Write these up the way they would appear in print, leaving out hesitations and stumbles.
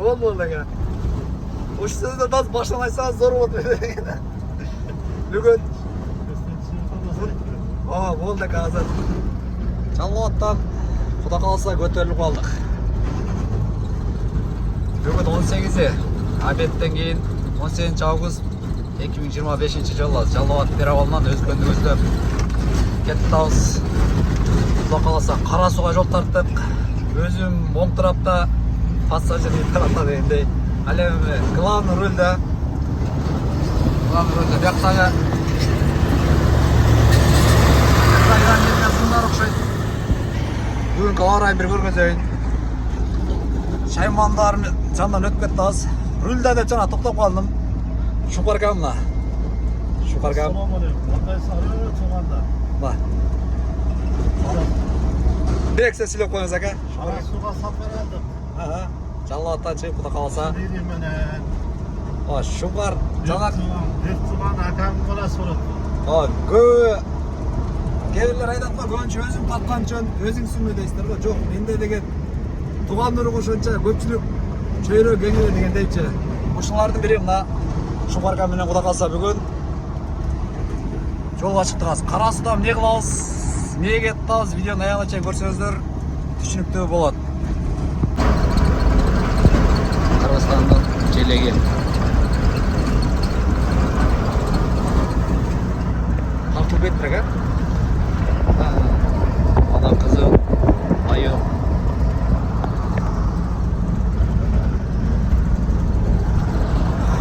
Болду эле. Ошол сөздө да баштан айтсаңыз зор болот менен. Бүгүн болду азыр. Жалал Абадтан Кудай кааласа көтөрүлүп калдык. Бүгүн 18 обедтен кийин 18 август 2025 жылы Жалал Абад перевалынан өзгөндү көздөп кетип атабыз. Кудай кааласа Кара Сууга жол тарттык. Өзүм оң тарапта пассажирный тарапта дегендей. Ал эми главный рөлдө. Бияктагы бүгүнкү ауа райын бир көргөзөйүн. Шаймандар жандан өтүп кетти аз. Рулда деп жана токтоп калдым. Шукарга мына. Шукарга. Assalamu alaykum. Кандай сарыгы чоганда? Ба. Бексе сүйлөп коюңуз ака. Кара Сууга сапар алдык. Жалал Абадтан чыгып Кудай кааласа. Бири менен. Шугар жана Бектуган акам баласы болот. Көбү кээбирлер айтат го, көбүнчө өзүң тапкан үчүн өзүң сүрмө дейсиздер го. Жок, менде деген тууган урук ошончо көпчүлүк чөйрө кеңире дегендейчи. Ушулардын бири мына Шугарга менен Кудай кааласа бүгүн жолго чыктыгыз. Кара Суудан эмне кылабыз, эмнеге кетип атабыз, видеонун аягына чейин көрсөңүздөр түшүнүктүү болот. Кыргызстандын желеги. Kalkıp getirek ha? Ana kızı, ayı.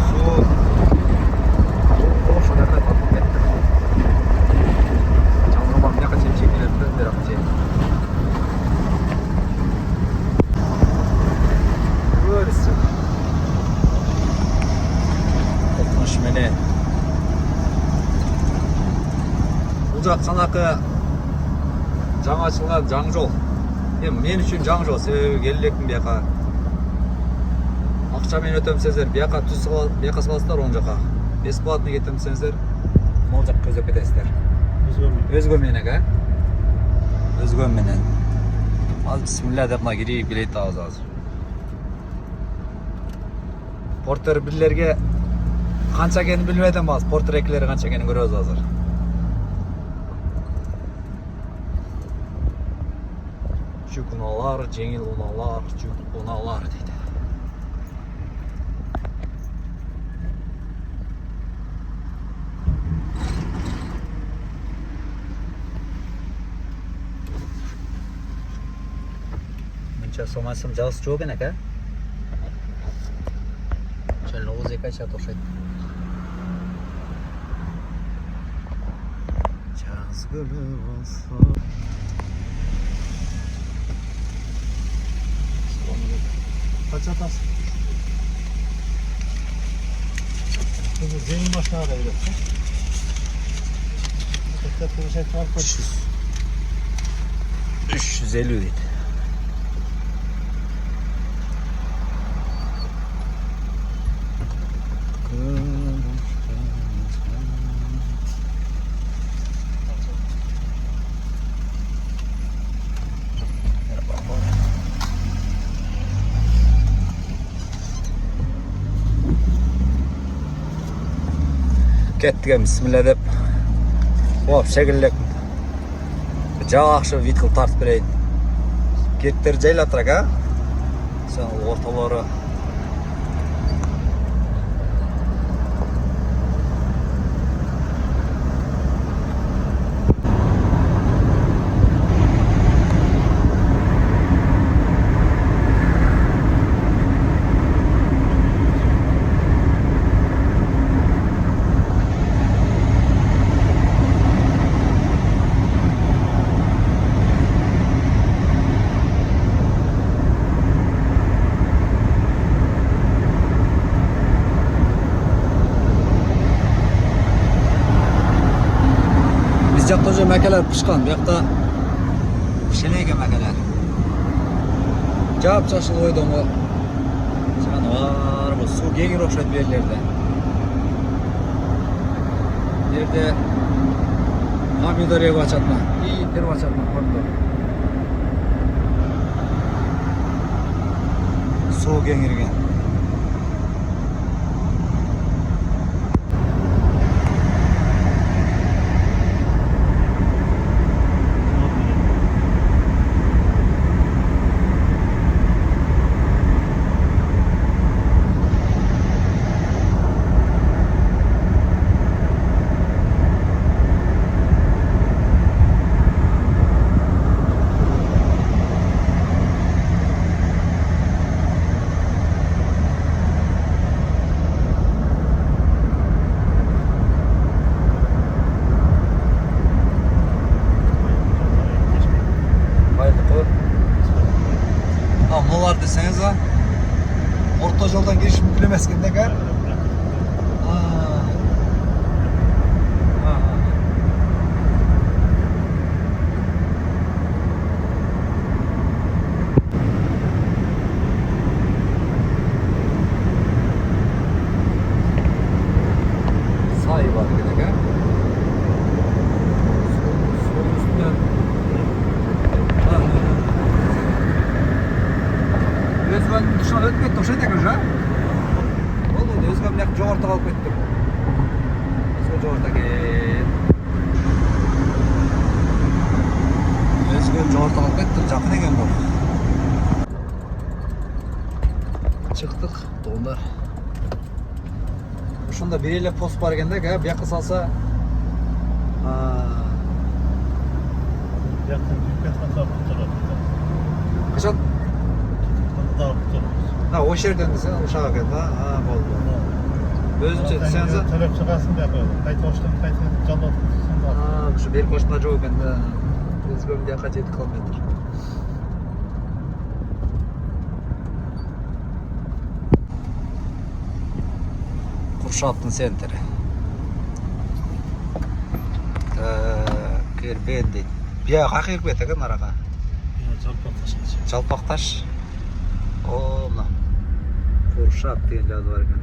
Şu şurada kalkıp getirek. Canlıman ne kadar çekilir bir akçe. Böylesi. Korkmuş mene. Жанакы жаңа ачылган жаңы жол. Эми мен үчүн жаңы жол. Себеби келелектим бияка. Акча менен өтөм десеңиздер, бияка түз бияка саласыздар, оң жака. Бесплатный кетем десеңиздер, могул жакка көздөп кетесиздер. Өзгө менен ака. Өзгө менен. Азыр бисмилла деп мына кирип билет табыз азыр. Портер бирлерге канча экенин билбедим аз. Портер экилери канча экенин көрөбүз азыр. Жүк унаалар, жеңил унаалар, жүк унаалар дейді. Мынча сомасым жаз жоқ екен ака. Жөн 92 айча тошойт. Жаз гүлү болсо. Kaç atasın? Şimdi zemin başına da gidiyorsun. Tekrar bir şey var. 350 değil. Kettiga bismillah deb hop şekillek жакшы вид кылып тартып берейин. Кеттер жайлап турак а. Sen ортолору. Biz жақта уже мәкелер пышқан, бұяқта шелейге мәкелер. Жап шашыл ойдың о. Саған бар бұл су кеңір оқшайды берлерді. Берде помидор егіп açатма. И теріп açатма помидор. Су кеңірген. Автожолдан кириш мүмкүн эмес экен да. Say var gene. Sol üstünden. Özgün dışına ötüp kettim, şey tekrar ha? Oldu, Özgün bir jogorta kalıp kettim. Özgün jogorta ket. Özgün jogorta kalıp kettim, jakın eken bu. Çıktık, donlar. Ушунда бир эле пост бар экен да, бияка салса. Качан? О жерден десең, ушак экен да. Болду. Өзүнчө сен төлөп чыгасың деп кайта оштон кайта жалап. Ушу бир кошуна жок экен да. Өзгөм бияка 7 километр. Куршаттын центри. Кирбен дейт. Бияка кирип кетет экен арага. Жалпакташ. О, мына. Куршат деген жазы бар экен.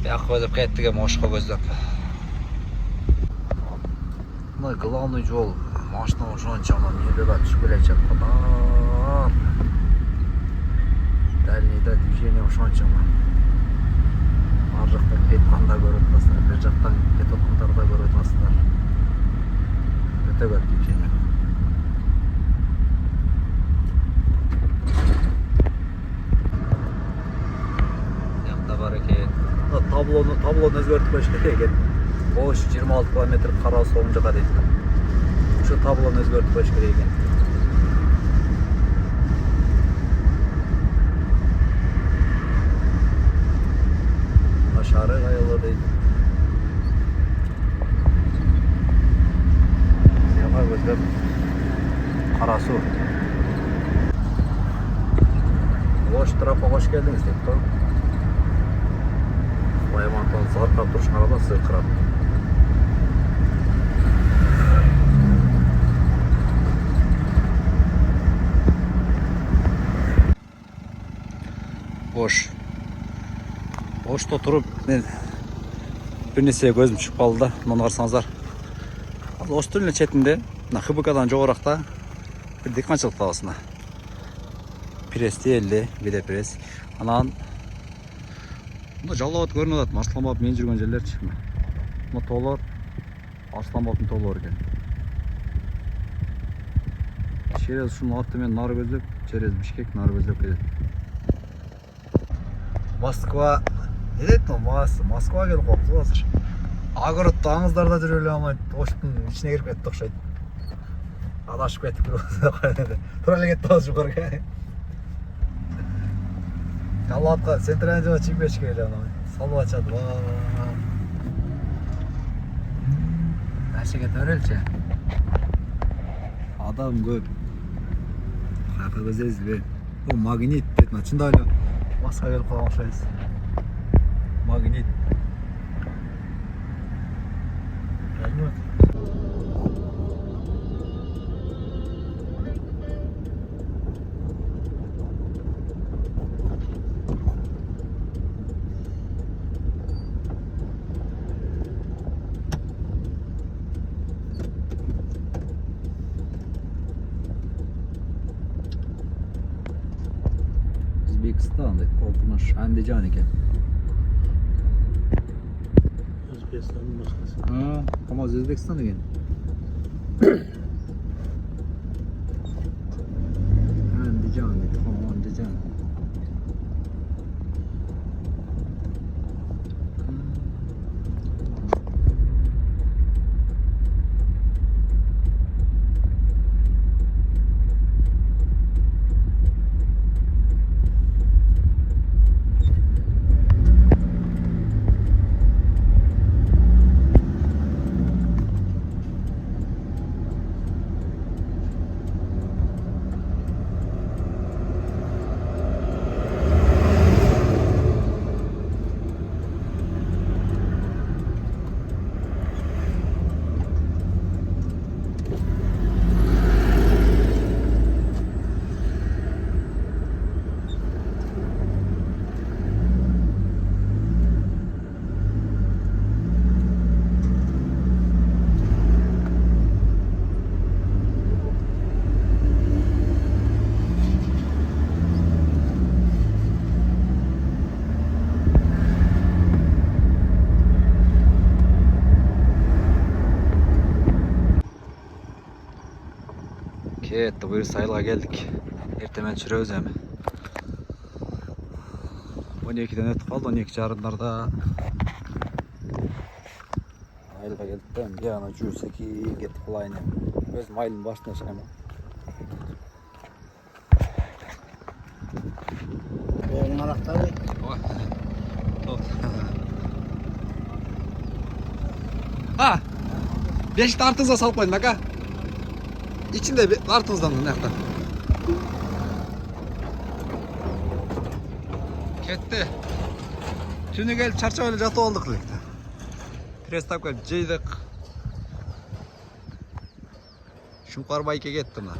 Бияка көздөп кеттик эми Ошко көздөп. Мына главный жол. Машина ошончо нелеге түшүп келе жатат. Дальныйда движение ошончо. Ар жактан кетканда көрүп атасыздар, бер жактан кетип аткандарда көрүп атасыздар. Өтө көп движение. Якта бар экен. Таблону өзгөртүп коюш керек экен. Ош 26 километр кароо соң жака дейт. Ушу таблону өзгөртүп коюш керек экен. Шары кайылы дейт. Сияга көздөп кара суу. Ош тарапка кош келдиңиз дейт то. Баймантан заркап турушкан да сыркырап. Ошто туруп мен бир нерсе көзүм түшүп калды да. Муну карасаңыздар. Оштун эле четинде, мына ХБКдан жогоракта бир дыйканчылык табасына. Пресс эле, биде пресс. Анан мында Жалал абад көрүнүп атат. Арсланбаб мен жүргөн жерлерчи. Мына тоолор Арсланбабдын тоолору экен. Через ушунун аты менен нары көздөп, через Бишкек нары көздөп келет. Москва не дейт но Москва келип калыптыр азыр. Агородто аңыздарда жүрө эле алмайт. Оштун ичине кирип кетти окшойт. Адашып кетип тура эле кетти азыр жогору. Жалатка центральный чемпиончик эле ана. Салып ачат. Ашыга төрөлчү. Адам көп. Кайка көзөйсүзбү? Бул магнит дейт, чындап эле Москва келип калган окшойсуз. Магнит. Özbekistan deyip Koltunaş Andijan ekan. Özbekistan'ın başkası. Ama Özbekistan ekan. Andijan deyip Andijan. Evet, buyur sayılığa geldik. Ertemen çürüyoruz hemen. 12'den ötüp kaldı, 12 çağrımlarda. Aylığa geldik de bir yana cürsek iyi gittik kolayına. Özüm aylın başına yaşayma. Oğlum anahtarı. Ha! 5 tartınıza salıp koydun bak ha. İçinde bir tartınızdan mı nektar? Ketti. Şimdi gel çarşafayla jatı olduk birlikte. Prestap gelip ceydik. Şu karbayke gittim lan.